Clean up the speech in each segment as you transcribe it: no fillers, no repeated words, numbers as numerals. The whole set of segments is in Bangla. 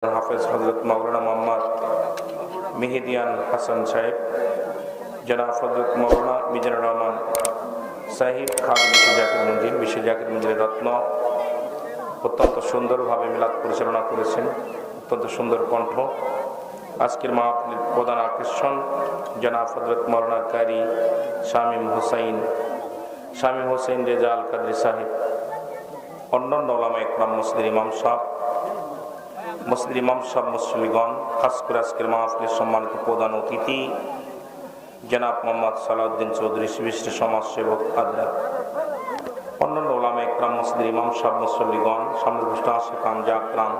হাফেজ হযরত মাওলানা মোহাম্মদ মেহেদিয়ান হাসান সাহেব, জনাব হযরত মাওলানা মিজানুর রহমান সাহিব খান বিশ্ব জাকির মঞ্জিলের রত্ন অত্যন্ত সুন্দরভাবে মিলাদ পরিচালনা করেছেন, অত্যন্ত সুন্দর কণ্ঠ। আজকের মাহফিলের প্রধান আকর্ষণ জনাব হযরত মাওলানা কারি শামীম হোসেন রেজা আল কাদরি সাহেব, অন্যান্য ওলামায়ে কেরাম, মসজিদের ইমাম সাহেব, মুসলিমগণ, খাস করে আজকের মাহফিলের সম্মানিত প্রধান অতিথি জনাব মোহাম্মদ সালাউদ্দিন চৌধুরী, বিশিষ্ট সমাজসেবক আদ্রা, অন্যান্য ওলামায়ে কেরাম, মসজিদের ইমাম সাহেব, মুসল্লিগণ, সামনে আশিকান জাকরাম,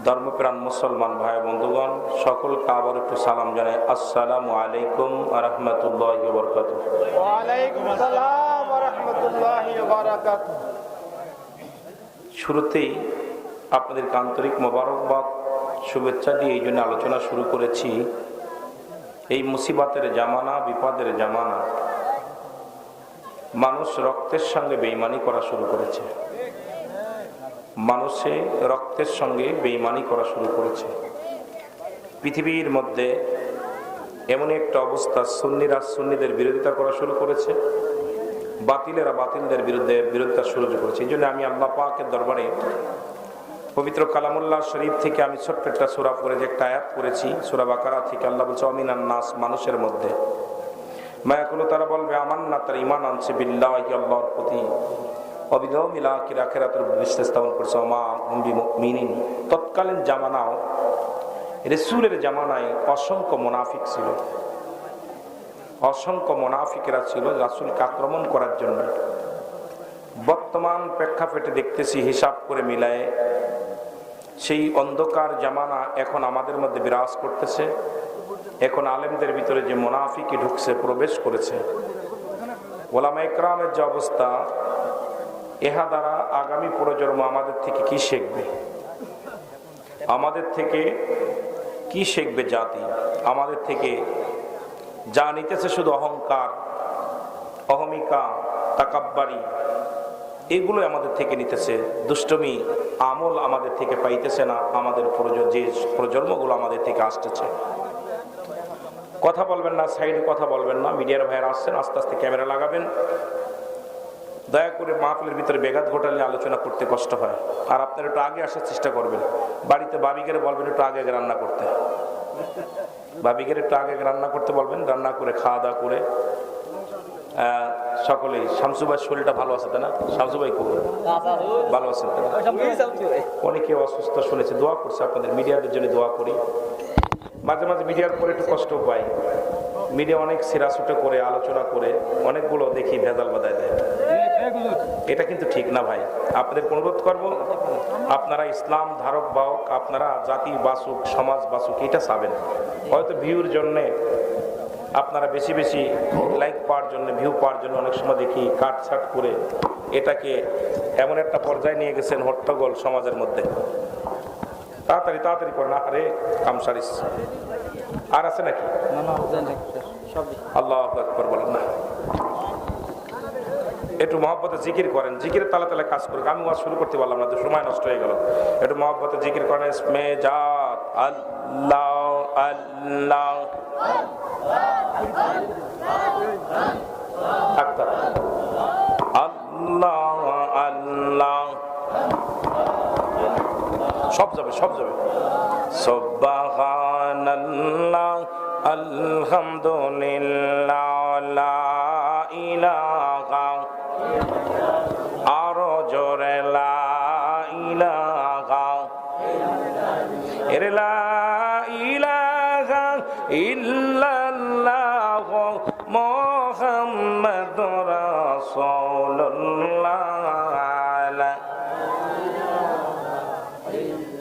ধর্মপ্রাণ মুসলমান ভাই বন্ধুগণ, সকলকে আবার একটু সালাম জানাই। আসসালামু আলাইকুম ওয়া রাহমাতুল্লাহি ওয়া বারাকাতুহু। ওয়া আলাইকুম আসসালাম ওয়া রাহমাতুল্লাহি ওয়া বারাকাতুহু। শুরুতেই আপনাদেরকে আন্তরিক মোবারকবাদ, শুভেচ্ছা দিয়ে এই জন্য আলোচনা শুরু করেছি। এই মুসিবতের জামানা, বিপদের জামানা, মানুষ রক্তের সঙ্গে বেঈমানি করা শুরু করেছে। মানুষে রক্তের সঙ্গে বেঈমানি করা শুরু করেছে। পৃথিবীর মধ্যে এমন একটা অবস্থা, সুন্নিরা সুন্নিদের বিরোধিতা করা শুরু করেছে, বাতিলেরা বাতিলদের বিরোধিতা শুরু করেছে। এই জন্য আমি আল্লাহ পাকের দরবারে পবিত্র কালামুল্লাহ শরীফ থেকে আমি ছোট্ট একটা সূরা পড়ে যে একটা আয়াত করেছি, সূরা বাকারা থেকে। আল্লাহ বলছে অমিনান নাস, মানুষের মধ্যে মায়াকুলু, তারা বলবে আমান্না, তারা ঈমান আনছে বিল্লাহি, আল্লাহর প্রতি, অবিল আখির, আখিরাতের বিশ্বাস স্থাপন করছে, মা হুম বিমুমিনিন। তৎকালীন জামানাও, রাসূলের জামানায় অসংখ্য মুনাফিক ছিল, অসংখ্য মুনাফিকেরা ছিল রাসূলকে আক্রমণ করার জন্য। বর্তমান প্রেক্ষাপটে দেখতেছি, হিসাব করে মিলায়ে সেই অন্ধকার জামানা এখন আমাদের মধ্যে বিরাজ করতেছে। এখন আলেমদের ভিতরে যে মুনাফিকি ঢুকছে, প্রবেশ করেছে। ওলামায়ে কেরামের যে অবস্থা, এহা দ্বারা আগামী প্রজন্ম আমাদের থেকে কি শিখবে? আমাদের থেকে কি শিখবে জাতি? আমাদের থেকে যা নিতেছে শুধু অহংকার, অহমিকা, তাকাব্বারি, এগুলো আমাদের থেকে নিতেছে। দুষ্টমি, আমল আমাদের থেকে পাইতেছে না। আমাদের যে প্রজন্মগুলো আমাদের থেকে আসতেছে। কথা বলবেন না, সাইডে কথা বলবেন না। মিডিয়ার ভাইয়েরা আসছেন, আস্তে আস্তে ক্যামেরা লাগাবেন। দয়া করে মাহফিলের ভিতরে বেঘাত ঘটালে আলোচনা করতে কষ্ট হয়। আর আপনারা একটু আগে আসার চেষ্টা করবেন। বাড়িতে ভাবিকে বলবেন একটু আগে রান্না করতে, ভাবিকে একটু আগে রান্না করতে বলবেন। রান্না করে খাওয়া দাওয়া করে সকলেই। শামসু ভাইয়ের শরীরটা ভালো আছে তাই না? শামসু ভাই খুব ভালো আছেন? অনেকে অসুস্থ শুনেছে, দোয়া করছে আপনাদের, মিডিয়াদের জন্য দোয়া করি। মাঝে মাঝে মিডিয়ার পরে একটু কষ্ট পাই। মিডিয়া অনেক সিরাসুটে করে আলোচনা করে অনেকগুলো দেখি ভেজাল বাধায় দেয়। এটা কিন্তু ঠিক না ভাই। আপনাদের অনুরোধ করব, আপনারা ইসলাম ধারক বাহক, আপনারা জাতি বাসুক, সমাজ বাসুক, এটা চাবেন। হয়তো ভিউর জন্যে, আপনারা বেশি বেশি লাইক পাওয়ার জন্য, ভিউ পাওয়ার জন্য অনেক সময় দেখি কাটছাট করে এটাকে এমন একটা পর্যায়ে নিয়ে গেছেন, হট্টগোল সমাজের মধ্যে। তাড়াতাড়ি তাড়াতাড়ি করে না, আরে কাম সারিস। আর আছে নাকি? আল্লাহু আকবার বলেন না। একটু মহব্বতে জিকির করেন, জিকিরের তালে তালে কাজ করুন। আমি ওয়াজ শুরু করতে পারলাম না, সময় নষ্ট হয়ে গেল। একটু মহব্বতে জিকির করেন। ইসমে জাত আল্লাহ আল্লাহ আল্লাহ আল্লাহ, সব যাবে সব যাবে। সুবহানাল্লাহ আলহামদুলিল্লাহ লা ইলাহা, আরো জোরে লা ইলাহা, লা ইলাহা ইল্লাল্লাহ মুহাম্মাদুর